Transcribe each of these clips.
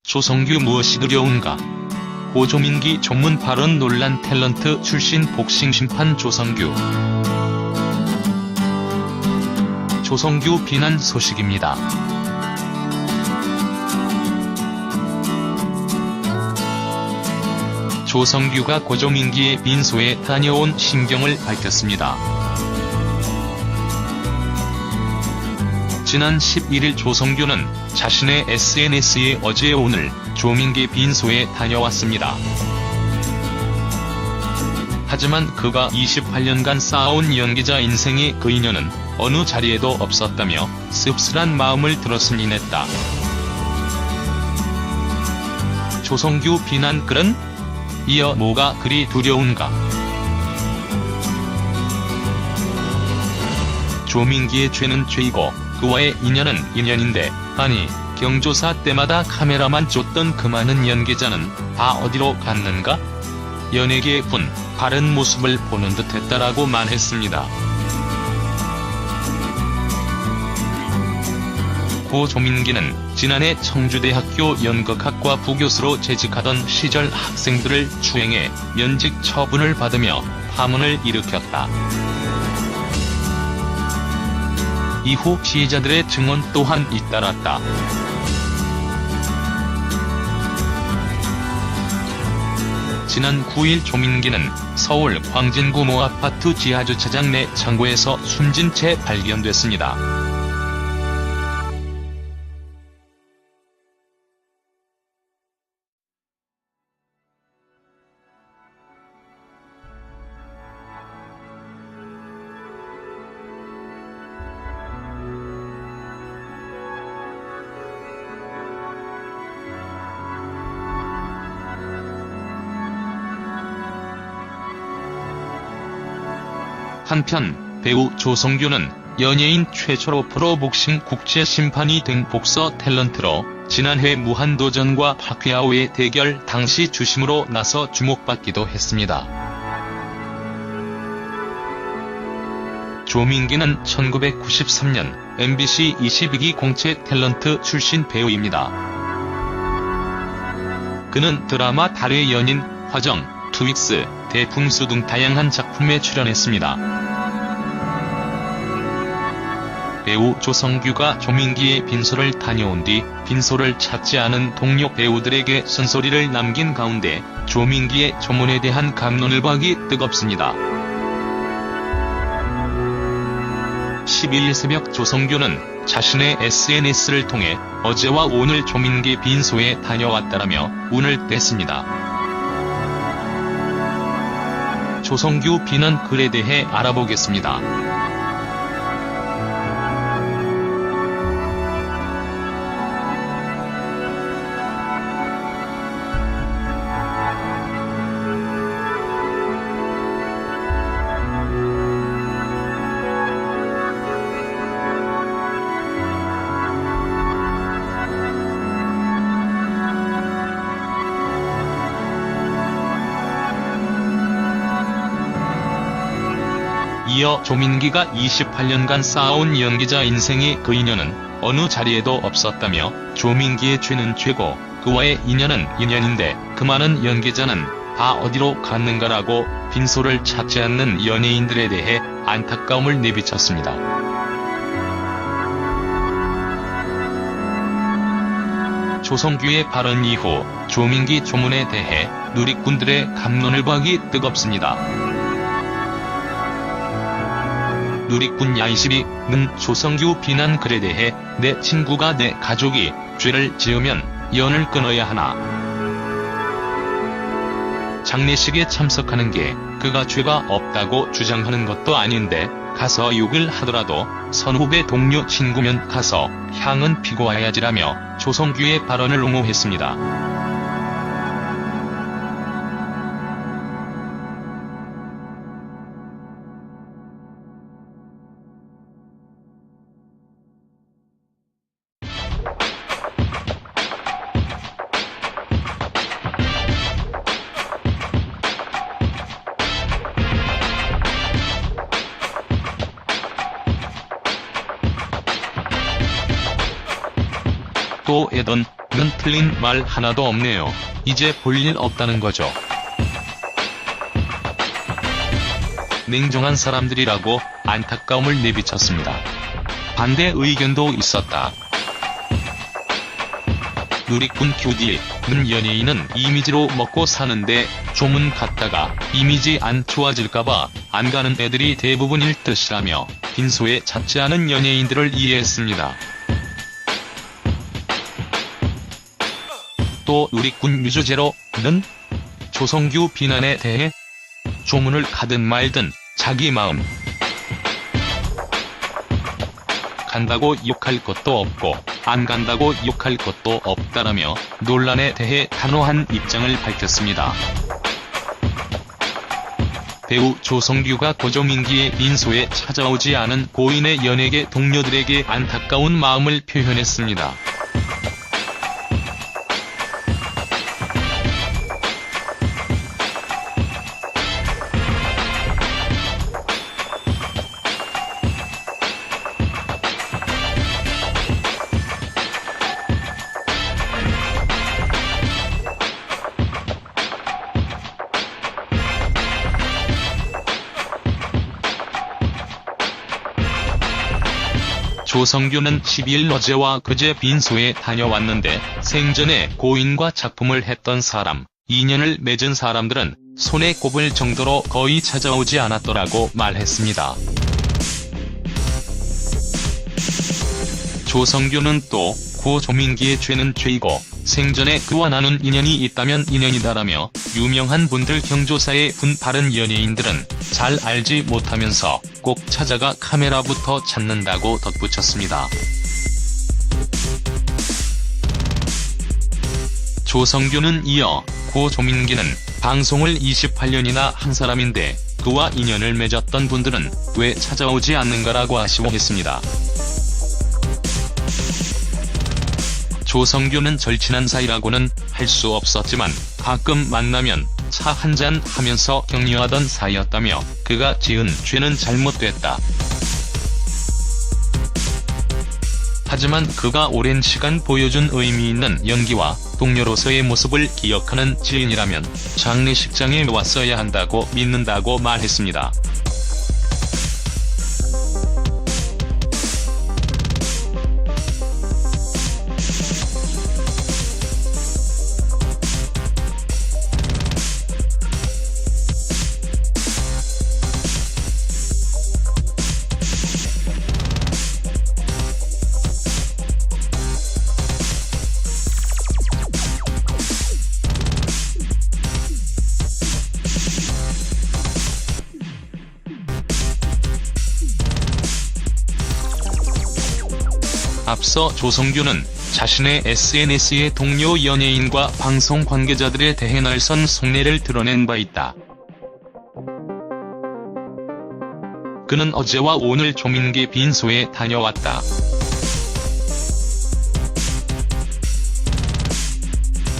조성규 무엇이 두려운가? 고조민기 조문 발언 논란. 탤런트 출신 복싱 심판 조성규 비난 소식입니다. 조성규가 고조민기의 빈소에 다녀온 심경을 밝혔습니다. 지난 11일 조성규는 자신의 SNS에 어제 오늘 조민기 빈소에 다녀왔습니다. 하지만 그가 28년간 쌓아온 연기자 인생의 그 인연은 어느 자리에도 없었다며 씁쓸한 마음을 들었으니 냈다. 조성규 비난 글은 이어 뭐가 그리 두려운가? 조민기의 죄는 죄이고 그와의 인연은 인연인데, 아니 경조사 때마다 카메라만 쫓던 그 많은 연기자는 다 어디로 갔는가? 연예계의 바른 모습을 보는 듯 했다라고 말했습니다. 고 조민기는 지난해 청주대학교 연극학과 부교수로 재직하던 시절 학생들을 추행해 면직 처분을 받으며 파문을 일으켰다. 이후 피해자들의 증언 또한 잇따랐다. 지난 9일 조민기는 서울 광진구 모 아파트 지하주차장 내 창고에서 숨진 채 발견됐습니다. 한편 배우 조성규는 연예인 최초로 프로복싱 국제심판이 된 복서 탤런트로 지난해 무한도전과 파퀴아오의 대결 당시 주심으로 나서 주목받기도 했습니다. 조민기는 1993년 MBC 22기 공채 탤런트 출신 배우입니다. 그는 드라마 달의 연인, 화정, 트윅스, 대풍수 등 다양한 작품에 출연했습니다. 배우 조성규가 조민기의 빈소를 다녀온 뒤 빈소를 찾지 않은 동료 배우들에게 쓴소리를 남긴 가운데 조민기의 조문에 대한 갑론을박이 뜨겁습니다. 11일 새벽 조성규는 자신의 SNS를 통해 어제와 오늘 조민기 빈소에 다녀왔다라며 운을 뗐습니다. 조성규 비난 글에 대해 알아보겠습니다. 이어 조민기가 28년간 쌓아온 연기자 인생의 그 인연은 어느 자리에도 없었다며 조민기의 죄는 죄고 그와의 인연은 인연인데 그 많은 연기자는 다 어디로 갔는가라고 빈소를 찾지 않는 연예인들에 대해 안타까움을 내비쳤습니다. 조성규의 발언 이후 조민기 조문에 대해 누리꾼들의 갑론을박이 뜨겁습니다. 누리꾼 야이십이는 조성규 비난 글에 대해 내 친구가 내 가족이 죄를 지으면 연을 끊어야 하나. 장례식에 참석하는 게 그가 죄가 없다고 주장하는 것도 아닌데 가서 욕을 하더라도 선후배 동료 친구면 가서 향은 피고 와야지라며 조성규의 발언을 옹호했습니다. 또 애던 는 틀린 말 하나도 없네요. 이제 볼 일 없다는 거죠. 냉정한 사람들이라고 안타까움을 내비쳤습니다. 반대 의견도 있었다. 누리꾼 QD는 연예인은 이미지로 먹고 사는데 조문 갔다가 이미지 안 좋아질까봐 안 가는 애들이 대부분일 듯이라며 빈소에 잦지 않은 연예인들을 이해했습니다. 또 누리꾼 유주제로는 조성규 비난에 대해 조문을 가든 말든 자기 마음. 간다고 욕할 것도 없고 안 간다고 욕할 것도 없다라며 논란에 대해 단호한 입장을 밝혔습니다. 배우 조성규가 고조민기의 빈소에 찾아오지 않은 고인의 연예계 동료들에게 안타까운 마음을 표현했습니다. 조성규는 12일 어제와 그제 빈소에 다녀왔는데 생전에 고인과 작품을 했던 사람, 인연을 맺은 사람들은 손에 꼽을 정도로 거의 찾아오지 않았더라고 말했습니다. 조성규는 또 고 조민기의 죄는 죄이고 생전에 그와 나눈 인연이 있다면 인연이다라며 유명한 분들 경조사에 분 다른 연예인들은 잘 알지 못하면서 꼭 찾아가 카메라부터 찾는다고 덧붙였습니다. 조성규는 이어 고 조민기는 방송을 28년이나 한 사람인데 그와 인연을 맺었던 분들은 왜 찾아오지 않는가라고 아쉬워했습니다. 조성규는 절친한 사이라고는 할 수 없었지만 가끔 만나면 차 한잔 하면서 격려하던 사이였다며 그가 지은 죄는 잘못됐다. 하지만 그가 오랜 시간 보여준 의미 있는 연기와 동료로서의 모습을 기억하는 지인이라면 장례식장에 왔어야 한다고 믿는다고 말했습니다. 앞서 조성규는 자신의 SNS에 동료 연예인과 방송 관계자들에 대해 날선 속내를 드러낸 바 있다. 그는 어제와 오늘 조민기 빈소에 다녀왔다.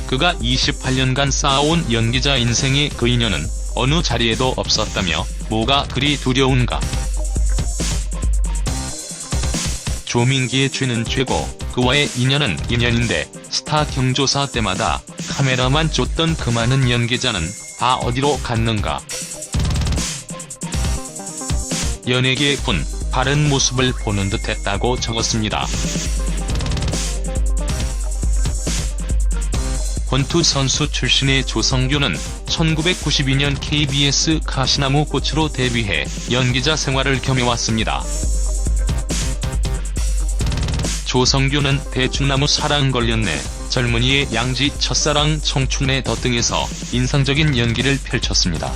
그가 28년간 쌓아온 연기자 인생의 그 인연은 어느 자리에도 없었다며 뭐가 그리 두려운가. 조민기의 죄는 죄고 그와의 인연은 인연인데 스타 경조사 때마다 카메라만 쫓던 그 많은 연기자는 다 어디로 갔는가. 연예계의 분, 바른 모습을 보는 듯했다고 적었습니다. 권투 선수 출신의 조성규는 1992년 KBS 가시나무 꽃으로 데뷔해 연기자 생활을 겸해왔습니다. 조성규는 대충나무 사랑 걸렸네, 젊은이의 양지 첫사랑 청춘의 덫 등에서 인상적인 연기를 펼쳤습니다.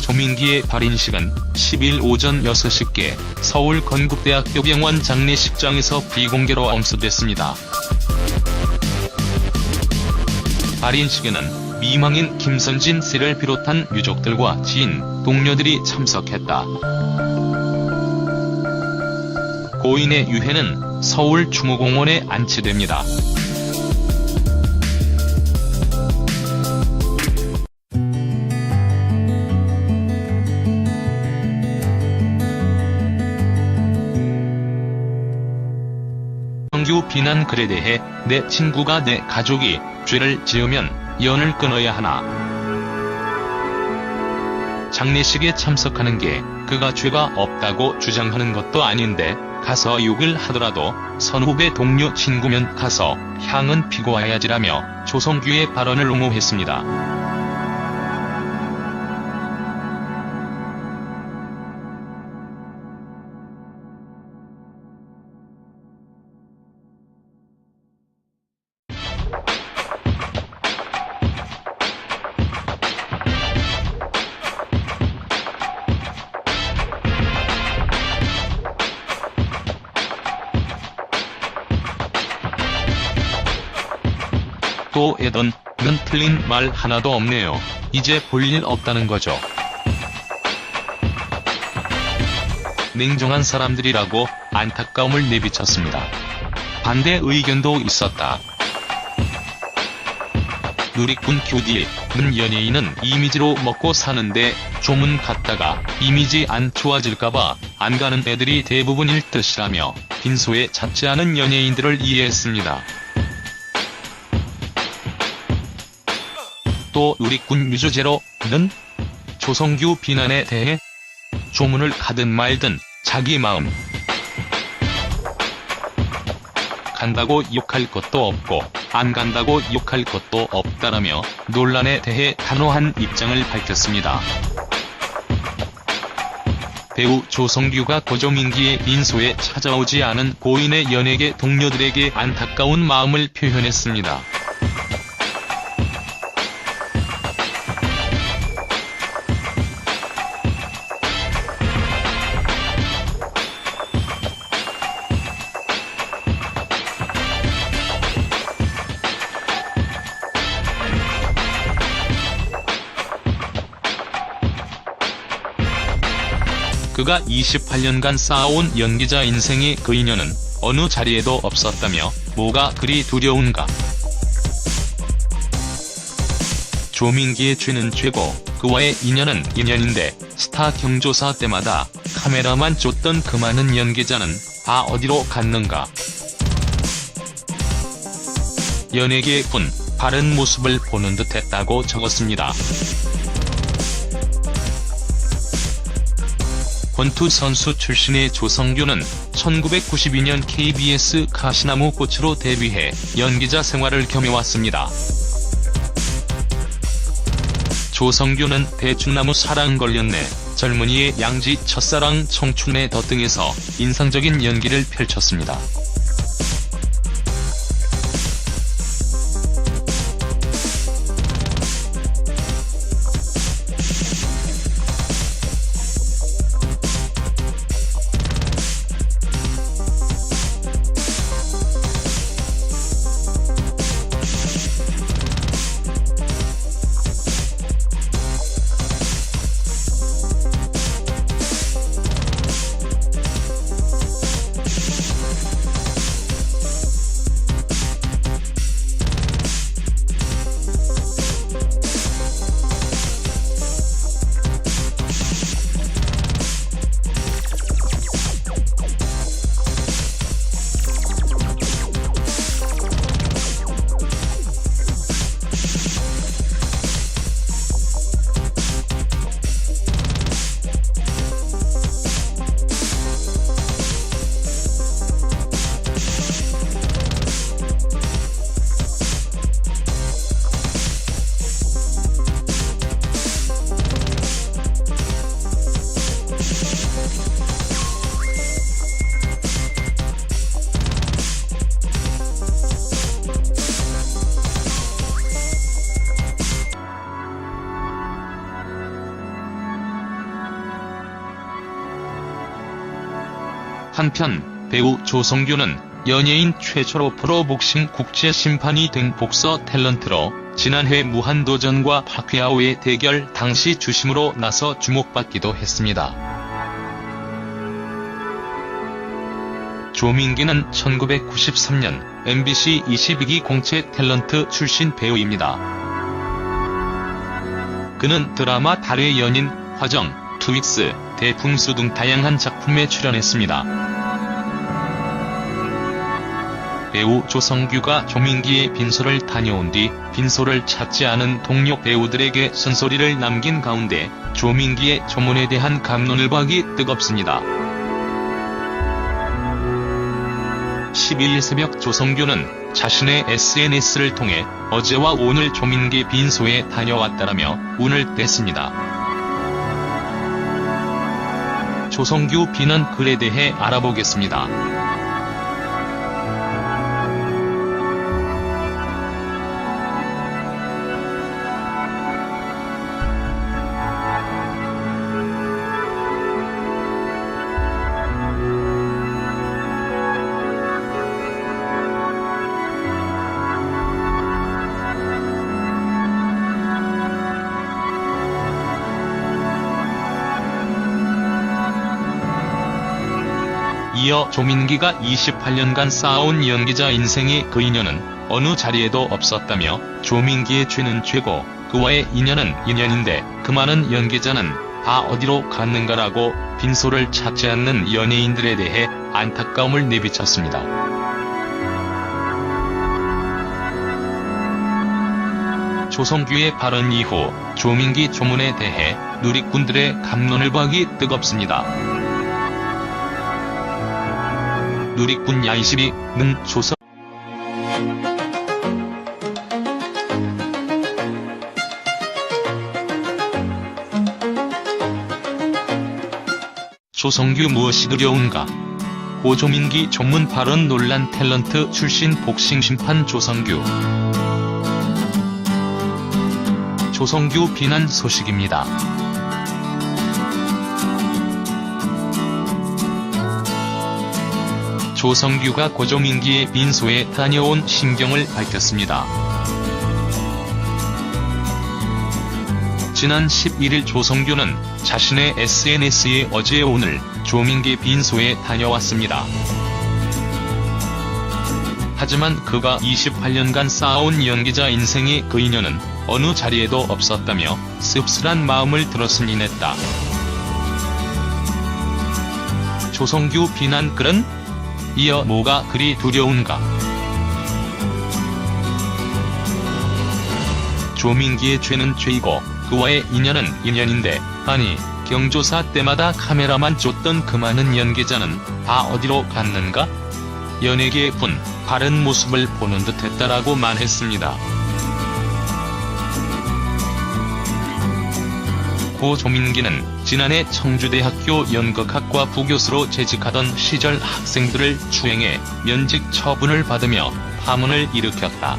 조민기의 발인식은 10일 오전 6시께 서울 건국대학교 병원 장례식장에서 비공개로 엄수됐습니다. 발인식에는 미망인 김선진 씨를 비롯한 유족들과 지인, 동료들이 참석했다. 고인의 유해는 서울 충우공원에 안치됩니다. 조성규 비난 글에 대해 내 친구가 내 가족이 죄를 지으면 연을 끊어야 하나. 장례식에 참석하는 게 그가 죄가 없다고 주장하는 것도 아닌데 가서 욕을 하더라도 선후배 동료 친구면 가서 향은 피고 와야지라며 조성규의 발언을 옹호했습니다. 또 애던 는 틀린 말 하나도 없네요. 이제 볼 일 없다는 거죠. 냉정한 사람들이라고 안타까움을 내비쳤습니다. 반대 의견도 있었다. 누리꾼 QD는 연예인은 이미지로 먹고 사는데 조문 갔다가 이미지 안 좋아질까봐 안 가는 애들이 대부분일 듯이라며 빈소에 잦지 않은 연예인들을 이해했습니다. 또 누리꾼 유주제로는 조성규 비난에 대해 조문을 가든 말든 자기 마음. 간다고 욕할 것도 없고 안 간다고 욕할 것도 없다라며 논란에 대해 단호한 입장을 밝혔습니다. 배우 조성규가 고조민기의 빈소에 찾아오지 않은 고인의 연예계 동료들에게 안타까운 마음을 표현했습니다. 그가 28년간 쌓아온 연기자 인생의 그 인연은 어느 자리에도 없었다며 뭐가 그리 두려운가. 조민기의 죄는 죄고 그와의 인연은 인연인데 스타 경조사 때마다 카메라만 쫓던 그 많은 연기자는 다 어디로 갔는가. 연예계의 군, 바른 모습을 보는 듯했다고 적었습니다. 권투 선수 출신의 조성규는 1992년 KBS 가시나무 꽃으로 데뷔해 연기자 생활을 겸해왔습니다. 조성규는 대충나무 사랑 걸렸네, 젊은이의 양지 첫사랑 청춘의 더 등에서 인상적인 연기를 펼쳤습니다. 한편 배우 조성규는 연예인 최초로 프로복싱 국제심판이 된 복서 탤런트로 지난해 무한도전과 파퀴아오의 대결 당시 주심으로 나서 주목받기도 했습니다. 조민기는 1993년 MBC 22기 공채 탤런트 출신 배우입니다. 그는 드라마 달의 연인, 화정, 트윅스, 대풍수 등 다양한 작품에 출연했습니다. 배우 조성규가 조민기의 빈소를 다녀온 뒤 빈소를 찾지 않은 동료 배우들에게 쓴소리를 남긴 가운데 조민기의 조문에 대한 갑론을박이 뜨겁습니다. 12일 새벽 조성규는 자신의 SNS를 통해 어제와 오늘 조민기 빈소에 다녀왔다라며 운을 뗐습니다. 조성규 비난 글에 대해 알아보겠습니다. 이어 조민기가 28년간 쌓아온 연기자 인생의 그 인연은 어느 자리에도 없었다며 조민기의 죄는 죄고 그와의 인연은 인연인데 그 많은 연기자는 다 어디로 갔는가라고 빈소를 찾지 않는 연예인들에 대해 안타까움을 내비쳤습니다. 조성규의 발언 이후 조민기 조문에 대해 누리꾼들의 갑론을박이 뜨겁습니다. 누리꾼 야이시리는 조성규 무엇이 두려운가? 고 조민기 조문 발언 논란. 탤런트 출신 복싱 심판 조성규 비난 소식입니다. 조성규가 고 조민기의 빈소에 다녀온 심경을 밝혔습니다. 지난 11일 조성규는 자신의 SNS에 어제 오늘 조민기 빈소에 다녀왔습니다. 하지만 그가 28년간 쌓아온 연기자 인생의 그 인연은 어느 자리에도 없었다며 씁쓸한 마음을 들었으니 냈다. 조성규 비난 글은 이어 뭐가 그리 두려운가? 조민기의 죄는 죄이고 그와의 인연은 인연인데 아니 경조사 때마다 카메라만 쫓던 그 많은 연기자는 다 어디로 갔는가? 연예계의 바른 모습을 보는 듯했다라고 말했습니다. 고 조민기는 지난해 청주대학교 연극학과 부교수로 재직하던 시절 학생들을 추행해 면직 처분을 받으며 파문을 일으켰다.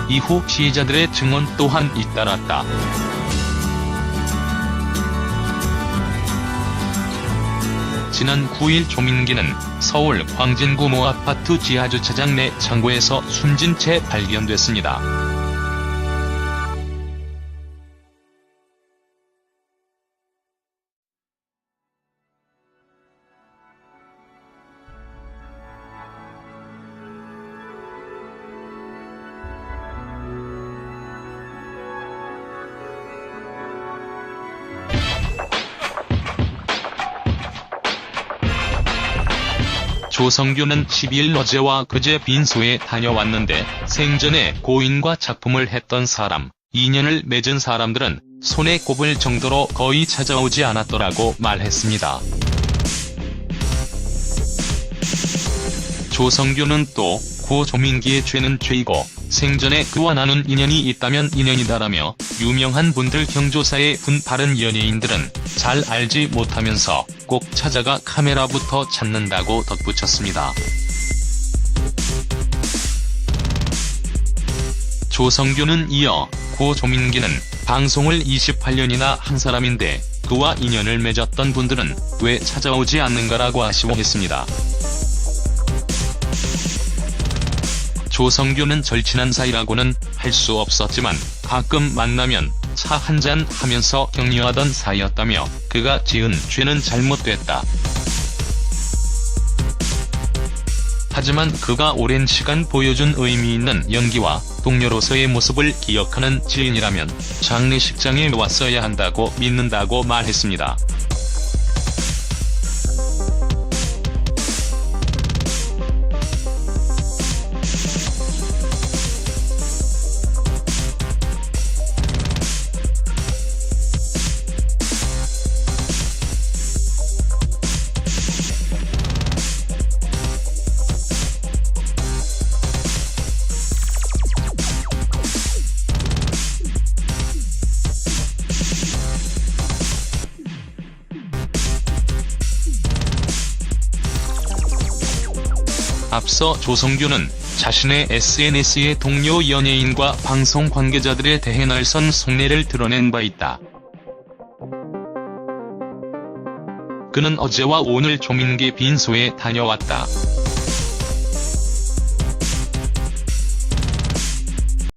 이후 피해자들의 증언 또한 잇따랐다. 지난 9일 조민기는 서울 광진구 모 아파트 지하주차장 내 창고에서 숨진 채 발견됐습니다. 조성규는 12일 어제와 그제 빈소에 다녀왔는데 생전에 고인과 작품을 했던 사람, 인연을 맺은 사람들은 손에 꼽을 정도로 거의 찾아오지 않았더라고 말했습니다. 조성규는 또 고 조민기의 죄는 죄이고 생전에 그와 나눈 인연이 있다면 인연이다라며 유명한 분들 경조사의 바른 연예인들은 잘 알지 못하면서 꼭 찾아가 카메라부터 찾는다고 덧붙였습니다. 조성규는 이어 고 조민기는 방송을 28년이나 한 사람인데 그와 인연을 맺었던 분들은 왜 찾아오지 않는가라고 아쉬워했습니다. 조성규는 절친한 사이라고는 할 수 없었지만 가끔 만나면 차 한잔 하면서 격려하던 사이였다며 그가 지은 죄는 잘못됐다. 하지만 그가 오랜 시간 보여준 의미 있는 연기와 동료로서의 모습을 기억하는 지인이라면 장례식장에 왔어야 한다고 믿는다고 말했습니다. 앞서 조성규는 자신의 SNS에 동료 연예인과 방송 관계자들에 대해 날선 속내를 드러낸 바 있다. 그는 어제와 오늘 조민기 빈소에 다녀왔다.